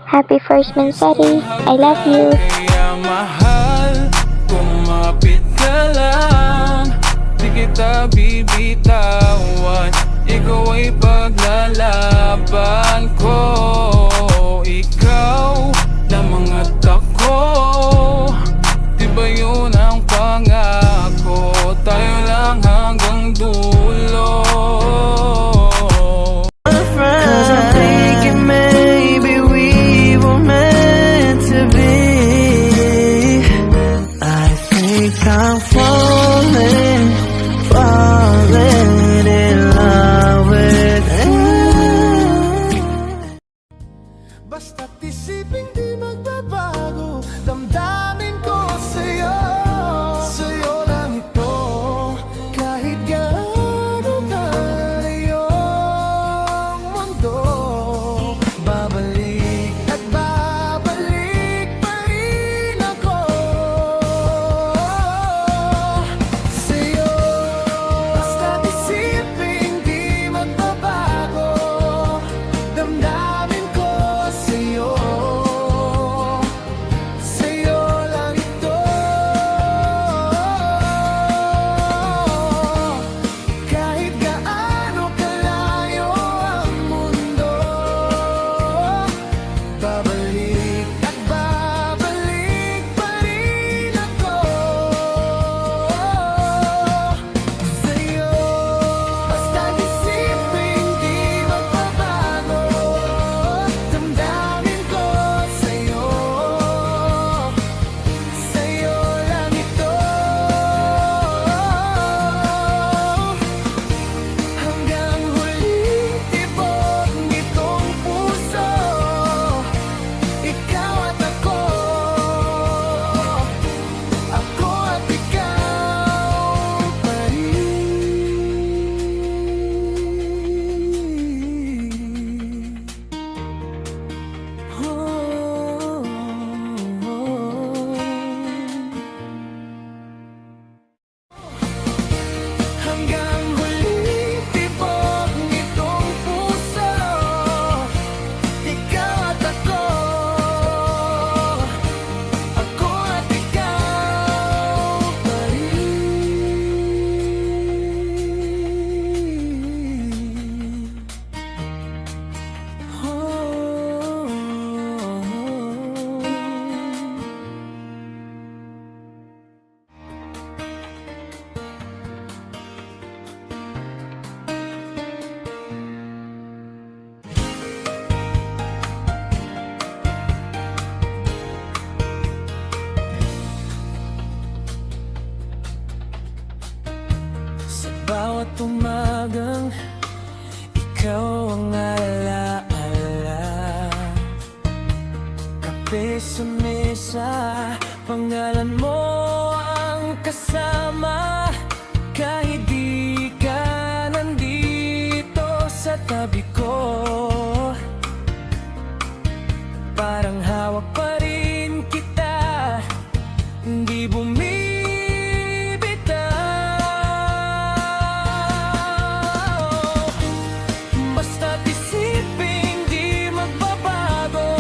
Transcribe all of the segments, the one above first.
Happy first Mansari. I love you. Kaya mahal, kumapit ka lang. Di kita bibitawan. Ikaw ay paglalaban ko. Ikaw lamang at ako. Di ba yun ang pangako? Tayo lang hanggang dulo. Cause I'm thinking maybe we were meant to be. I think I'm falling in love with you. Basta't isipin di magbabago, damdamin ko sa'yo. Sa'yo lang ito, kahit gaano kalayo ang mundo. Babalik at babalik pa rin ako sa'yo. Basta't isipin di magbabago, damdamin ko sa'yo. Sa'yo lang ito, kahit gaano kalayo ang mundo. Babalik at babalik pa rin ako sa'yo. Basta't isipin di magbabago, damdamin ko sa'yo. Sa'yo lang ito, hanggang huling tibok nitong puso. Ikaw at ako at ikaw pa hanggang huling tibok nitong puso. Ikaw at ako at ikaw pa Sa bawat umagang ikaw ang alaala. Kape sa mesa, pangalan mo ang kasama. Kahit di ka nandito sa tabi ko, parang hawak pa rin kita, hindi bumibitaw. Basta't isipin di magbabago,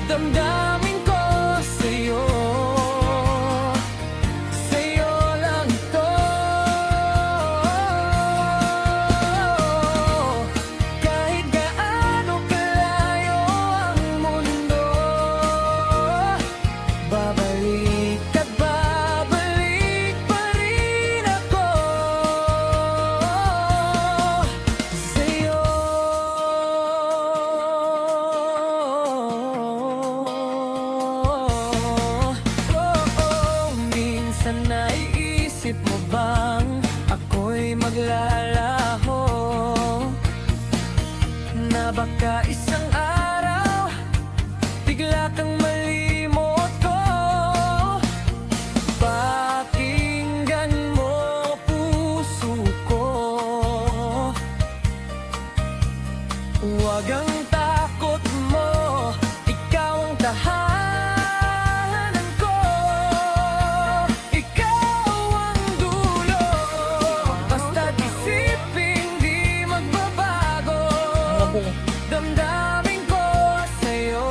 damdamin ko sa'yo. Sa'yo lang ito, kahit gaano kalayo ang mundo. Babalik at babalik pa rin ako sa'yo. Minsan naiisip mo bang ako'y maglalaho, na baka isang araw bigla kang malimot ko? Pakinggan mo puso ko, huwag ang takot mo, ikaw ang tahanan ko. Ikaw ang dulo, basta't isipin di magbabago, damdamin ko sa'yo.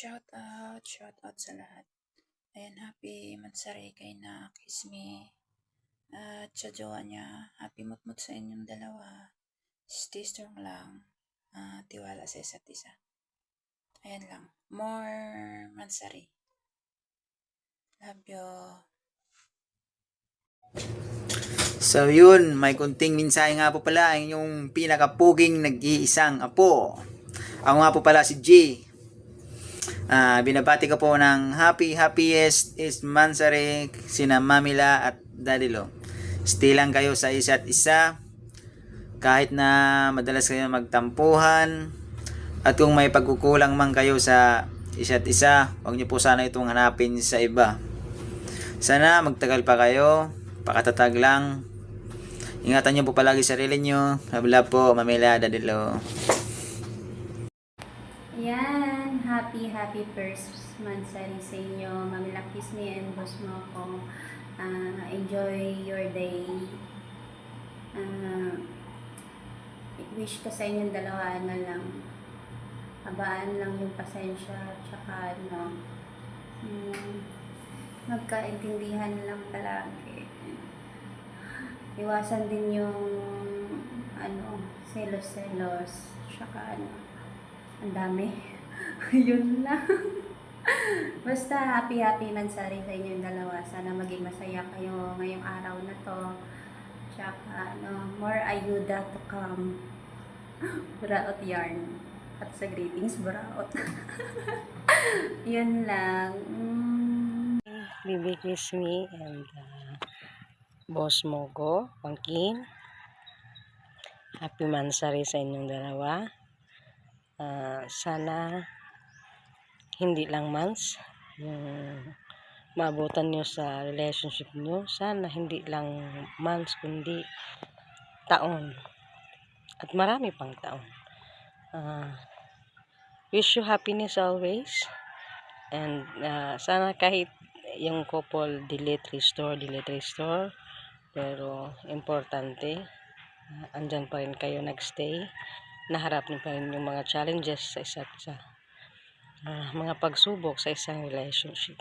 Shout out sa lahat. Ayan, happy mansari kay na kiss me. At sa jowa niya, happy mutmut sa inyong dalawa. Stay strong lang. Tiwala sa isa't isa. Ayan lang. More mansari. Love you. So yun, may kunting mensahe nga po pala ang inyong pinakapuging nag-iisang apo. Ako nga po pala si G. Binabati ko po ng happiest is Mansari, sina Mamila at Daddy Lo. Stay lang kayo sa isa't isa. Kahit na madalas kayo magtampuhan. At kung may pagkukulang man kayo sa isa't isa, huwag niyo po sana itong hanapin sa iba. Sana magtagal pa kayo. Pakatatag lang. Ingatan niyo po palagi sarili niyo. Love po, Mamila, Daddy Lo. Yan, happy first mansari sa inyo. Mamila Kiss Me and Boss Moko. Enjoy your day. Wish ko sa inyong dalawa lang. Habaan lang yung pasensya. Tsaka magkaintindihan lang palagi. Iwasan din yung selos. Tsaka ang dami. Yun lang. Basta happy mansari sa inyong dalawa. Sana maging masaya kayo ngayong araw na to. Tsaka more ayuda to come. Buraot yarn. At sa greetings, buraot. Yun lang. Baby Kiss Me and Boss Mogo, Pangkin. Happy mansari sa inyong dalawa. Sana hindi lang months yung maabutan nyo sa relationship nyo. Sana hindi lang months kundi taon at marami pang taon. Wish you happiness always, and sana kahit yung couple delete restore, pero importante andyan pa rin kayo nagstay. Naharap niyo pa rin yung mga challenges sa isa't isa, mga pagsubok sa isang relationship.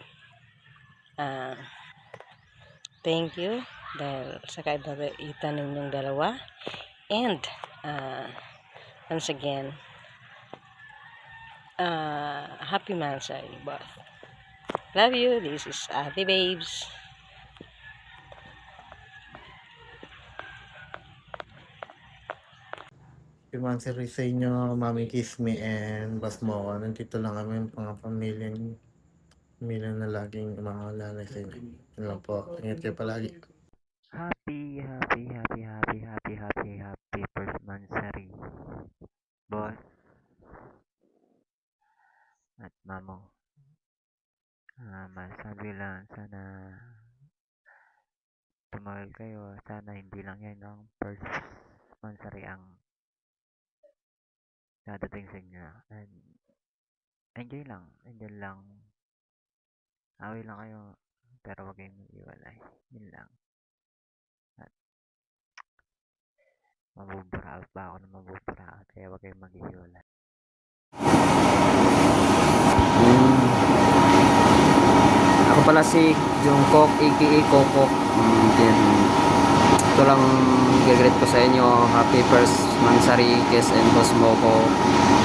Thank you dahil sa kaibigan ninyong dalawa, and once again, happy mansari both. Love you. This is Ate Babes. Mansari sa inyo, Mami Kiss Me and Boss Mo. Nandito lang kami mga pamilya na laging maalala sa inyo. Yun lang po. Ingat kayo palagi. Happy first mansari, boss at mamo. Masabi lang, sana tumagal kayo. Sana hindi lang yan ang first mansari ang dadating sa inyo. And enjoy lang. Away lang kayo, pero wag kayong iwalay. Yun lang. At mabuburaot pa ako na mabuburaot, kaya wag kayong maghihiwalay. Ako pala si Jungkook aka Coco. Then ito lang gagreet ko sa inyo. Happy first mansari Kiss and Boss Moko.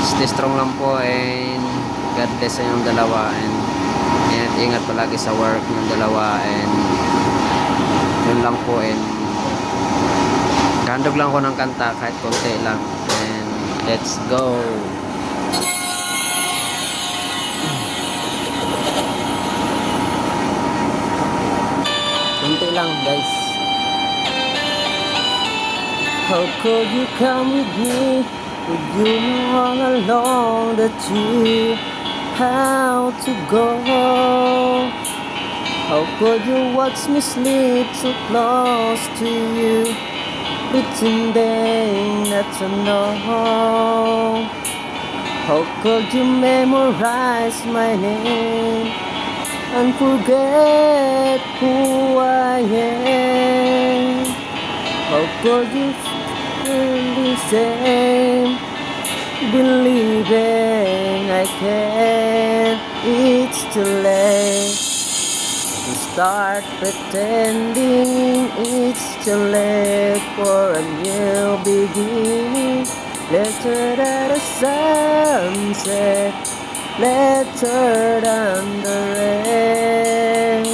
Stay strong lang po, and God bless sa inyong dalawa, and ingat palagi sa work ng dalawa, and yun lang po. And handog lang ko ng kanta kahit konti lang, and let's go. Konti lang, guys. How could you come with me? Would you know all along that you have to go? How could you watch me sleep so close to you, pretending not to know? How could you memorize my name and forget who I am? How could you feel the same, believing I can it's too late to start pretending. It's too late for a new beginning. Later than the sunset, later than the rain,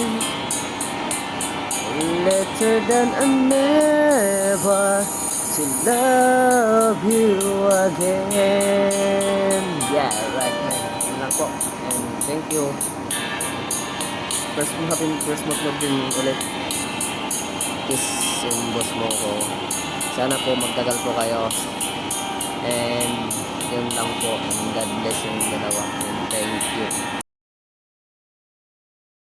later than I never to love you again. Yeah, right, man. Yun lang po. And thank you. First month din ulit. Kiss and Boss Moko. Sana po magtagal po kayo. And yun lang po. And God bless yung dalawa. And thank you.